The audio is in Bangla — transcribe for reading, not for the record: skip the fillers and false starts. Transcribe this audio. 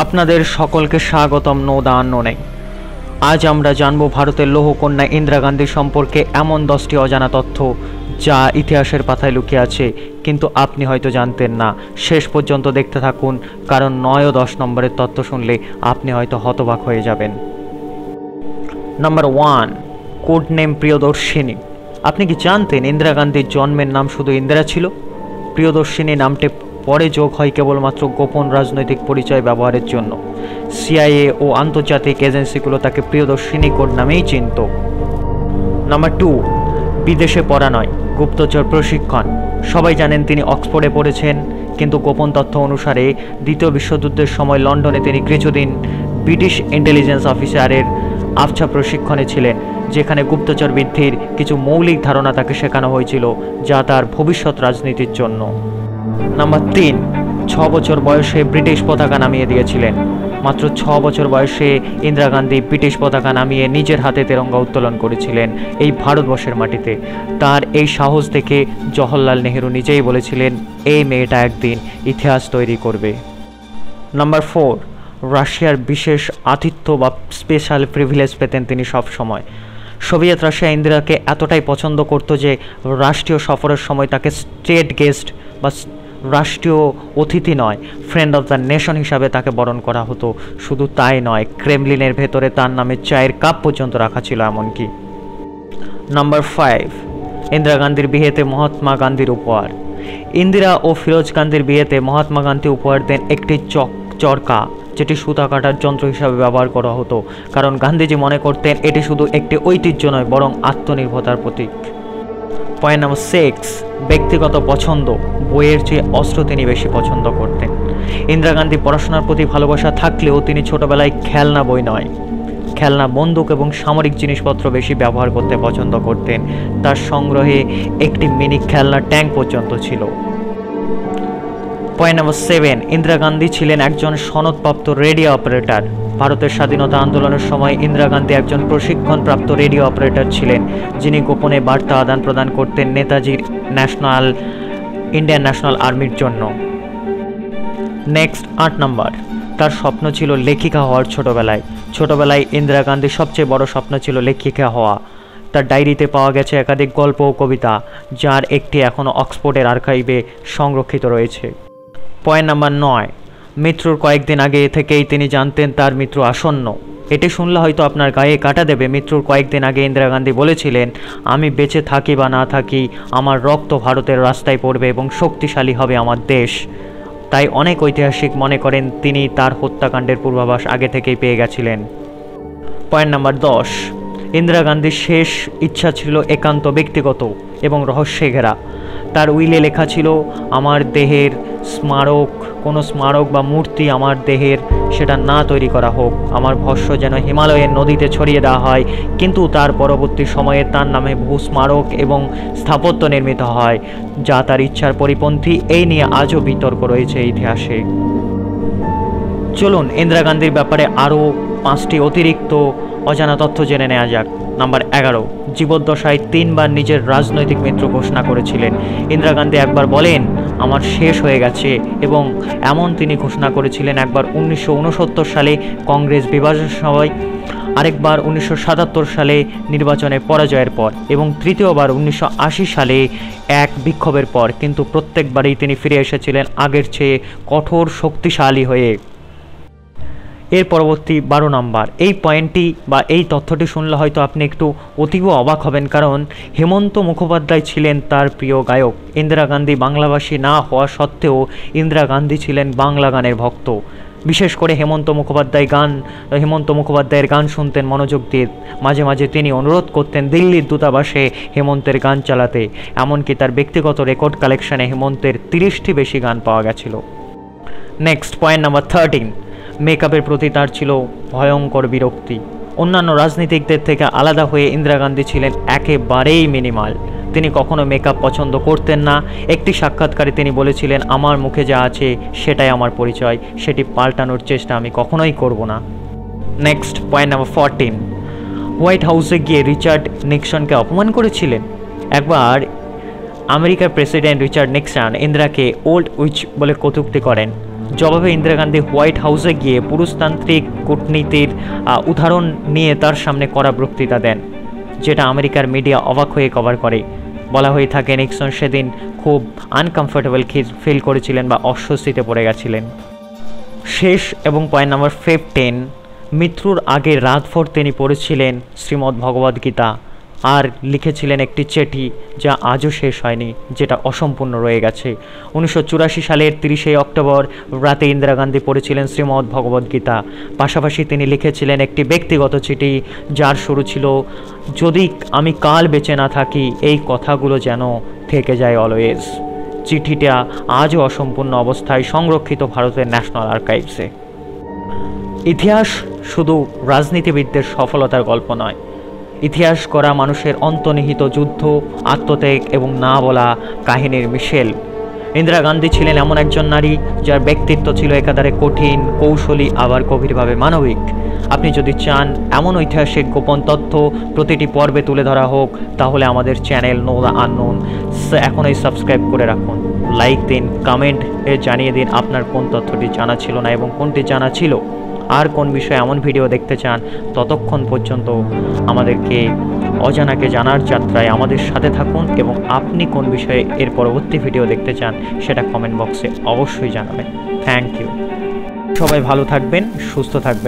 আপনাদের সকলকে স্বাগতম নো দ্য আননোনে। আজ আমরা জানব ভারতের লৌহকন্যা ইন্দিরা গান্ধী সম্পর্কে এমন 10টি অজানা তথ্য যা ইতিহাসের পাতায় লুকিয়ে আছে, কিন্তু আপনি হয়তো জানতেন না। শেষ পর্যন্ত দেখতে থাকুন, কারণ 9 ও 10 নম্বরের তথ্য শুনলে আপনি হয়তো হতবাক হয়ে যাবেন। Number 1, code name Priyadarshini. আপনি কি জানতেন ইন্দিরা গান্ধীর জন্মের নাম শুধু ইন্দিরা ছিল? প্রিয়দর্শিনী নামটি পরে যোগ হয় কেবলমাত্র গোপন রাজনৈতিক পরিচয় ব্যবহারের জন্য। সিআইএ ও আন্তর্জাতিক এজেন্সিগুলো তাকে প্রিয়দর্শিনী কোড নামেই চিনত। নাম্বার 2, বিদেশে পড়া নয়, গুপ্তচর প্রশিক্ষণ। সবাই জানেন তিনি অক্সফোর্ডে পড়েছেন, কিন্তু গোপন তথ্য অনুসারে দ্বিতীয় বিশ্বযুদ্ধের সময় লন্ডনে তিনি কিছুদিন ব্রিটিশ ইন্টেলিজেন্স অফিসারের আবছা প্রশিক্ষণে ছিলেন, যেখানে গুপ্তচর বৃদ্ধির কিছু মৌলিক ধারণা তাকে শেখানো হয়েছিল, যা তার ভবিষ্যৎ রাজনীতির জন্য। নাম্বার 3, 6 বছর বয়সে ব্রিটিশ পতাকা নামিয়ে দিয়েছিলেন। মাত্র 6 বছর বয়সে ইন্দিরা গান্ধী ব্রিটিশ পতাকা নামিয়ে নিজের হাতে তেরঙ্গা উত্তোলন করেছিলেন এই ভারতবর্ষের মাটিতে। তার এই সাহস দেখে জওহরলাল নেহেরু নিজেই বলেছিলেন, এই মেয়েটা একদিন ইতিহাস তৈরি করবে। নাম্বার 4, রাশিয়ার বিশেষ আতিথ্য বা স্পেশাল প্রিভিলেজ পেতেন তিনি সব সময়। সোভিয়েত রাশিয়া ইন্দিরাকে এতটাই পছন্দ করত যে রাষ্ট্রীয় সফরের সময় তাকে স্টেট গেস্ট বা রাষ্ট্রীয় অতিথি নয়, ফ্রেন্ড অফ দ্য নেশন হিসাবে তাকে বরণ করা হতো। শুধু তাই নয়, ক্রেমলিনের ভেতরে তার নামে চায়ের কাপ পর্যন্ত রাখা ছিল এমনকি। নাম্বার 5, ইন্দিরা গান্ধীর বিয়েতে মহাত্মা গান্ধীর উপহার। ইন্দিরা ও ফিরোজ গান্ধীর বিয়েতে মহাত্মা গান্ধী উপহার দেন একটি চরকা, যেটি সুতা কাটার যন্ত্র হিসাবে ব্যবহার করা হতো, কারণ গান্ধীজি মনে করতেন এটি শুধু একটি ঐতিহ্য নয়, বরং আত্মনির্ভরতার প্রতীক। পয়েন্ট নাম্বার 6, ব্যক্তিগত পছন্দ। বইয়ের চেয়ে অস্ত্র তিনি বেশি পছন্দ করতেন। ইন্দিরা গান্ধী পড়াশোনার প্রতি ভালোবাসা থাকলেও তিনি ছোটবেলায় খেলনা বই নয়, খেলনা বন্দুক এবং সামরিক জিনিসপত্র বেশি ব্যবহার করতে পছন্দ করতেন। তার সংগ্রহে একটি মিনি খেলনা ট্যাঙ্ক পর্যন্ত ছিল। পয়েন্ট নাম্বার 7, ইন্দিরা গান্ধী ছিলেন একজন সনদপ্রাপ্ত রেডিও অপারেটর। ভারতের স্বাধীনতা আন্দোলনের সময় ইন্দিরা গান্ধী একজন প্রশিক্ষণপ্রাপ্ত রেডিও অপারেটর ছিলেন, যিনি গোপনে বার্তা আদান প্রদান করতেন নেতাজির ইন্ডিয়ান ন্যাশনাল আর্মির জন্য। নেক্সট 8 নাম্বার, তার স্বপ্ন ছিল লেখিকা হওয়ার। ছোটবেলায় ইন্দিরা গান্ধীর সবচেয়ে বড় স্বপ্ন ছিল লেখিকা হওয়া। তার ডায়েরিতে পাওয়া গেছে একাধিক গল্প ও কবিতা, যার একটি এখনও অক্সফোর্ডের আর্কাইভে সংরক্ষিত রয়েছে। পয়েন্ট নাম্বার 9, মৃত্যুর কয়েকদিন আগে থেকেই তিনি জানতেন তার মৃত্যু আসন্ন। এটি শুনলে হয়তো আপনার গায়ে কাটা দেবে। মৃত্যুর কয়েকদিন আগে ইন্দিরা গান্ধী বলেছিলেন, আমি বেঁচে থাকি বা না থাকি, আমার রক্ত ভারতের রাস্তায় পড়বে এবং শক্তিশালী হবে আমার দেশ। তাই অনেক ঐতিহাসিক মনে করেন তিনি তার হত্যাকাণ্ডের পূর্বাভাস আগে থেকেই পেয়ে গেছিলেন। পয়েন্ট নাম্বার 10, ইন্দিরা গান্ধীর শেষ ইচ্ছা ছিল একান্ত ব্যক্তিগত এবং রহস্যে ঘেরা। তার উইলে লেখা ছিল, আমার দেহের কোনো স্মারক বা মূর্তি আমার দেহের সেটা না তৈরি করা হোক, আমার ভস্য যেন হিমালয়ের নদীতে ছড়িয়ে দেওয়া হয়। কিন্তু তার পরবর্তী সময়ে তার নামে বহু স্মারক এবং স্থাপত্য নির্মিত হয়, যা তার ইচ্ছার পরিপন্থী। এই নিয়ে আজও বিতর্ক রয়েছে ইতিহাসে। চলুন ইন্দিরা গান্ধীর ব্যাপারে আরও 5টি অতিরিক্ত অজানা তথ্য জেনে নেওয়া যাক। নাম্বার 11, জীবদ্দশায় 3 বার নিজের রাজনৈতিক মৃত্যু ঘোষণা করেছিলেন। ইন্দিরা গান্ধী একবার বলেন, আমার শেষ হয়ে গেছে, এবং এমন তিনি ঘোষণা করেছিলেন একবার 1969 সালে কংগ্রেস বিভাজনের সময়, আরেকবার 1977 সালে নির্বাচনে পরাজয়ের পর, এবং তৃতীয়বার 1980 সালে এক বিক্ষোভের পর। কিন্তু প্রত্যেকবারই তিনি ফিরে এসেছিলেন আগের চেয়ে কঠোর শক্তিশালী হয়ে। এর পরবর্তী 12 নাম্বার, এই পয়েন্টটি বা এই তথ্যটি শুনলে হয়তো আপনি একটু অতীব অবাক হবেন, কারণ হেমন্ত মুখোপাধ্যায় ছিলেন তার প্রিয় গায়ক। ইন্দিরা গান্ধী বাংলাভাষী না হওয়া সত্ত্বেও ইন্দিরা গান্ধী ছিলেন বাংলা গানের ভক্ত। বিশেষ করে হেমন্ত মুখোপাধ্যায়ের গান শুনতেন মনোযোগ দিয়ে। মাঝে মাঝে তিনি অনুরোধ করতেন দিল্লির দূতাবাসে হেমন্তের গান চালাতে। এমনকি তার ব্যক্তিগত রেকর্ড কালেকশনে হেমন্তের 30টি বেশি গান পাওয়া গেছিল। নেক্সট পয়েন্ট নাম্বার 13, মেকআপের প্রতি তার ছিল ভয়ঙ্কর বিরক্তি। অন্যান্য রাজনীতিকদের থেকে আলাদা হয়ে ইন্দিরা গান্ধী ছিলেন একেবারেই মিনিমাল। তিনি কখনো মেকআপ পছন্দ করতেন না। একটি সাক্ষাৎকারে তিনি বলেছিলেন, আমার মুখে যা আছে সেটাই আমার পরিচয়, সেটি পাল্টানোর চেষ্টা আমি কখনোই করব না। নেক্সট পয়েন্ট নাম্বার 14, হোয়াইট হাউসে গিয়ে রিচার্ড নিক্সনকে অপমান করেছিলেন। একবার আমেরিকার প্রেসিডেন্ট রিচার্ড নিক্সন ইন্দিরাকে ওল্ড উইচ বলে কটূক্তি করেন। জবাবে ইন্দিরা গান্ধী হোয়াইট হাউসে গিয়ে পুরুষতান্ত্রিক কূটনীতির উদাহরণ নিয়ে তার সামনে কড়া বক্তৃতা দেন, যেটা আমেরিকার মিডিয়া অবাক হয়ে কভার করে। বলা হয়ে থাকে নিক্সন সেদিন খুব আনকমফোর্টেবল ফিল করেছিলেন বা অস্বস্তিতে পড়ে গেছিলেন। শেষ এবং পয়েন্ট নাম্বার 15, মৃত্যুর আগে রাতভর তিনি পড়েছিলেন শ্রীমদ্ ভগবদ্গীতা আর লিখেছিলেন একটি চিঠি যা আজও শেষ হয়নি, যেটা অসম্পূর্ণ রয়ে গেছে। 1984 সালের 30শে অক্টোবর রাতে ইন্দিরা গান্ধী পড়েছিলেন শ্রীমদ্ ভগবদ্গীতা। পাশাপাশি তিনি লিখেছিলেন একটি ব্যক্তিগত চিঠি যার শুরু ছিল, যদি আমি কাল বেঁচে না থাকি এই কথাগুলো যেন থেকে যায় অলওয়েজ। চিঠিটা আজও অসম্পূর্ণ অবস্থায় সংরক্ষিত ভারতের ন্যাশনাল আর্কাইভসে। ইতিহাস শুধু রাজনীতিবিদদের সফলতার গল্প নয়, ইতিহাস করা মানুষের অন্তর্নিহিত যুদ্ধ, আত্মত্যাগ এবং না বলা কাহিনীর মিশেল। ইন্দিরা গান্ধী ছিলেন এমন একজন নারী যার ব্যক্তিত্ব ছিল একাধারে কঠিন, কৌশলী, আবার গভীরভাবে মানবিক। আপনি যদি চান এমন ঐতিহাসিক গোপন তথ্য প্রতিটি পর্বে তুলে ধরা হোক, তাহলে আমাদের চ্যানেল নো দ্য আননোন এখনই সাবস্ক্রাইব করে রাখুন, লাইক দিন, কমেন্টে জানিয়ে দিন আপনার কোন তথ্যটি জানা ছিল না এবং কোনটি জানা ছিল, আর কোন বিষয়ে এমন ভিডিও দেখতে চান। ততক্ষণ পর্যন্ত আমাদেরকে অজানাকে জানার যাত্রায় আমাদের সাথে থাকুন এবং আপনি কোন বিষয়ে এর পরবর্তী ভিডিও দেখতে চান সেটা কমেন্ট বক্সে অবশ্যই জানাবেন। Thank you. সবাই ভালো থাকবেন, সুস্থ থাকবেন।